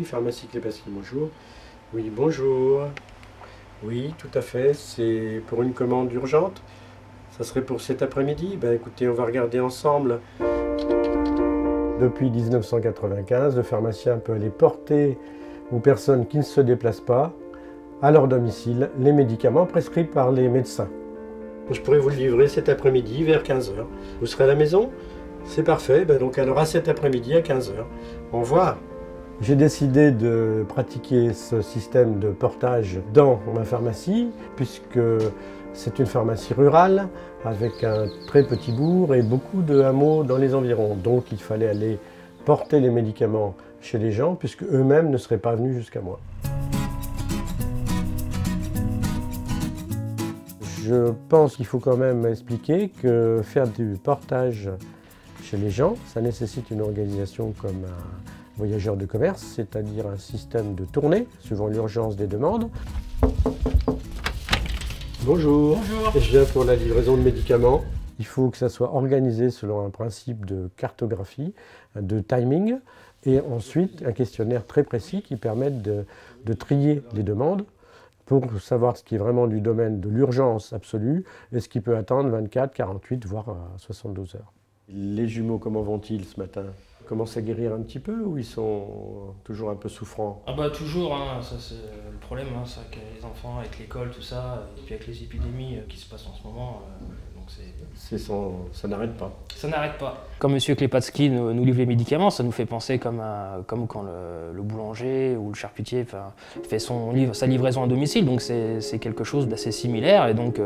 pharmacie Klepatzky, bonjour. Oui, bonjour. Oui, tout à fait, c'est pour une commande urgente. Ça serait pour cet après-midi. Ben écoutez, on va regarder ensemble. Depuis 1995, le pharmacien peut aller porter aux personnes qui ne se déplacent pas à leur domicile les médicaments prescrits par les médecins. Je pourrais vous le livrer cet après-midi vers 15 h. Vous serez à la maison? C'est parfait, ben donc alors à cet après-midi à 15 h. Au revoir. J'ai décidé de pratiquer ce système de portage dans ma pharmacie, puisque c'est une pharmacie rurale, avec un très petit bourg et beaucoup de hameaux dans les environs. Donc il fallait aller porter les médicaments chez les gens, puisque eux-mêmes ne seraient pas venus jusqu'à moi. Je pense qu'il faut quand même expliquer que faire du portage chez les gens, ça nécessite une organisation comme un voyageur de commerce, c'est-à-dire un système de tournée, suivant l'urgence des demandes. Bonjour. Bonjour. Je viens pour la livraison de médicaments. Il faut que ça soit organisé selon un principe de cartographie, de timing, et ensuite un questionnaire très précis qui permette de trier les demandes pour savoir ce qui est vraiment du domaine de l'urgence absolue et ce qui peut attendre 24, 48, voire 72 heures. Les jumeaux, comment vont-ils ce matin? Ils commencent à guérir un petit peu ou ils sont toujours un peu souffrants? Ah bah toujours, hein, ça c'est le problème, hein, c'est que les enfants avec l'école, tout ça, et puis avec les épidémies qui se passent en ce moment, donc ça n'arrête pas. Ça n'arrête pas. Quand M. Klepatzky nous livre les médicaments, ça nous fait penser comme quand le boulanger ou le charcutier fait sa livraison à domicile, donc c'est quelque chose d'assez similaire, et donc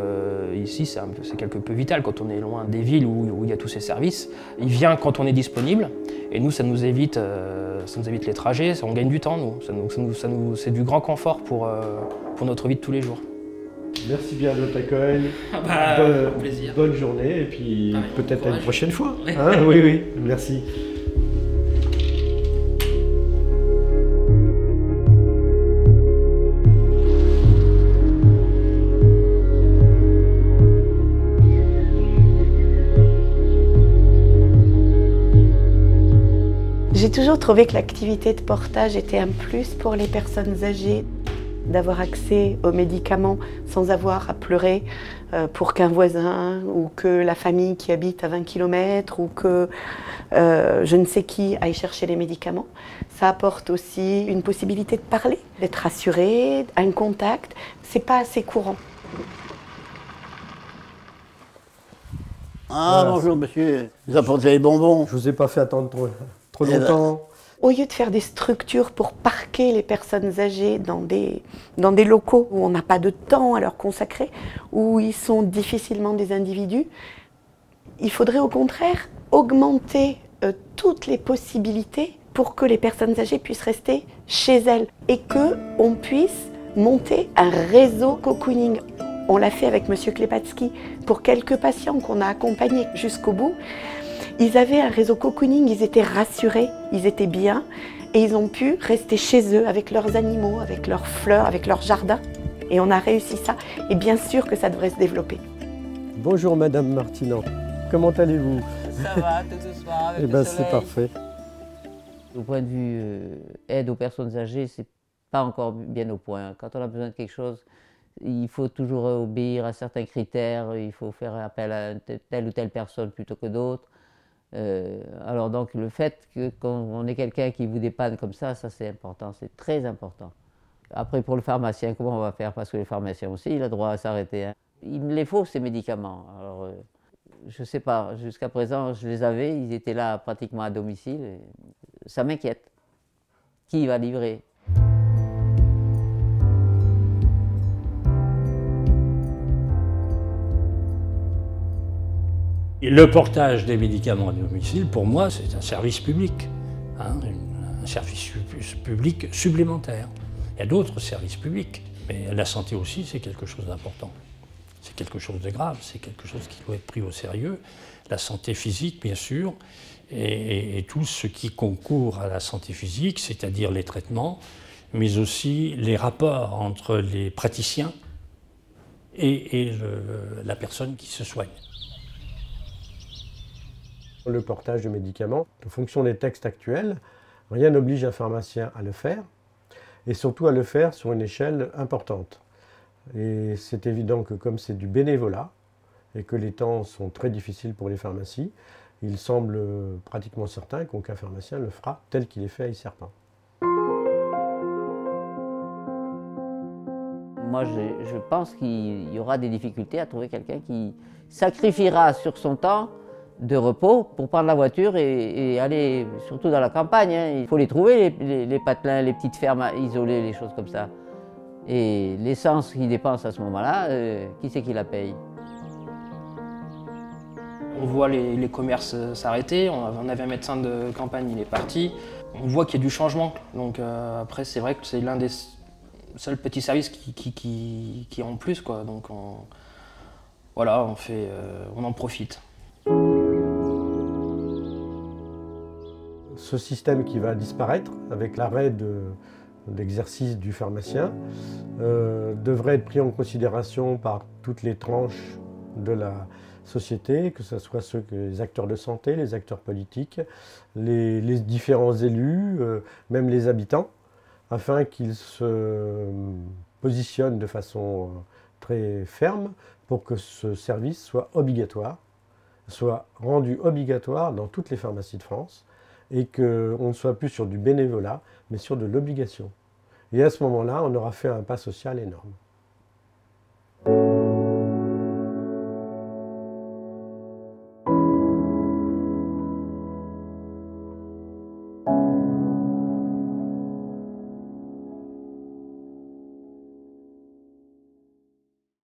ici c'est quelque peu vital quand on est loin des villes où il y a tous ces services. Il vient quand on est disponible, et nous ça nous évite les trajets, on gagne du temps, c'est du grand confort pour notre vie de tous les jours. Merci bien de votre accueil. Plaisir. Bonne journée et puis peut-être à une prochaine fois. Oui. Hein, oui, oui, merci. J'ai toujours trouvé que l'activité de portage était un plus pour les personnes âgées, d'avoir accès aux médicaments sans avoir à pleurer pour qu'un voisin ou que la famille qui habite à 20 km ou que je ne sais qui aille chercher les médicaments. Ça apporte aussi une possibilité de parler, d'être rassuré, un contact. C'est pas assez courant. Ah voilà. Bonjour monsieur, vous apportez les bonbons. Je vous ai pas fait attendre trop longtemps. Au lieu de faire des structures pour parquer les personnes âgées dans des locaux où on n'a pas de temps à leur consacrer, où ils sont difficilement des individus, il faudrait au contraire augmenter toutes les possibilités pour que les personnes âgées puissent rester chez elles et qu'on puisse monter un réseau cocooning. On l'a fait avec M. Klepatzky pour quelques patients qu'on a accompagnés jusqu'au bout. Ils avaient un réseau cocooning, ils étaient rassurés, ils étaient bien et ils ont pu rester chez eux avec leurs animaux, avec leurs fleurs, avec leur jardin. Et on a réussi ça. Et bien sûr que ça devrait se développer. Bonjour Madame Martinan, comment allez-vous? Ça va, tout doucement avec le soleil. C'est parfait. Au point de vue aide aux personnes âgées, c'est pas encore bien au point. Quand on a besoin de quelque chose, il faut toujours obéir à certains critères, il faut faire appel à telle ou telle personne plutôt que d'autres. Alors donc le fait qu'on ait quelqu'un qui vous dépanne comme ça c'est important, c'est très important. Après pour le pharmacien, comment on va faire? Parce que le pharmacien aussi, il a droit à s'arrêter. Hein. Il me les faut ces médicaments. Alors je ne sais pas, jusqu'à présent je les avais, ils étaient là pratiquement à domicile. Et ça m'inquiète. Qui va livrer? Le portage des médicaments à domicile, pour moi, c'est un service public, hein, un service public supplémentaire. Il y a d'autres services publics, mais la santé aussi, c'est quelque chose d'important. C'est quelque chose de grave, c'est quelque chose qui doit être pris au sérieux. La santé physique, bien sûr, et tout ce qui concourt à la santé physique, c'est-à-dire les traitements, mais aussi les rapports entre les praticiens et la personne qui se soigne. Le portage de médicaments, en fonction des textes actuels, Rien n'oblige un pharmacien à le faire, et surtout à le faire sur une échelle importante. Et c'est évident que comme c'est du bénévolat, et que les temps sont très difficiles pour les pharmacies, il semble pratiquement certain qu'aucun pharmacien le fera tel qu'il est fait à Isserpin. Moi, je pense qu'il y aura des difficultés à trouver quelqu'un qui sacrifiera sur son temps de repos pour prendre la voiture et aller, surtout dans la campagne. Hein. Il faut les trouver, les patelins, les petites fermes isolées, les choses comme ça. Et l'essence qu'ils dépensent à ce moment-là, qui c'est qui la paye? On voit les commerces s'arrêter, on avait un médecin de campagne, il est parti. On voit qu'il y a du changement. Donc après, c'est vrai que c'est l'un des seuls petits services qui est en plus, quoi. Donc voilà, on en profite. Ce système qui va disparaître avec l'arrêt d'exercice du pharmacien devrait être pris en considération par toutes les tranches de la société, que ce soit les acteurs de santé, les acteurs politiques, les différents élus, même les habitants, afin qu'ils se positionnent de façon très ferme pour que ce service soit obligatoire, soit rendu obligatoire dans toutes les pharmacies de France, et qu'on ne soit plus sur du bénévolat, mais sur de l'obligation. Et à ce moment-là, on aura fait un pas social énorme.